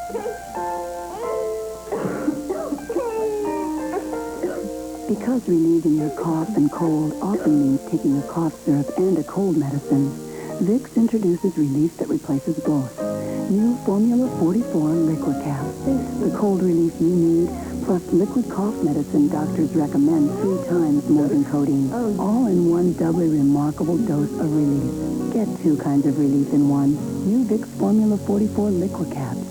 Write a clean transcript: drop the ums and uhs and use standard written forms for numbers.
Because relieving your cough and cold often means taking a cough syrup and a cold medicine, Vicks introduces relief that replaces both. New Formula 44 Liquicaps. The cold relief you need, plus liquid cough medicine doctors recommend 3 times more than codeine. All in one doubly remarkable dose of relief. Get 2 kinds of relief in one. New Vicks Formula 44 Liquicaps.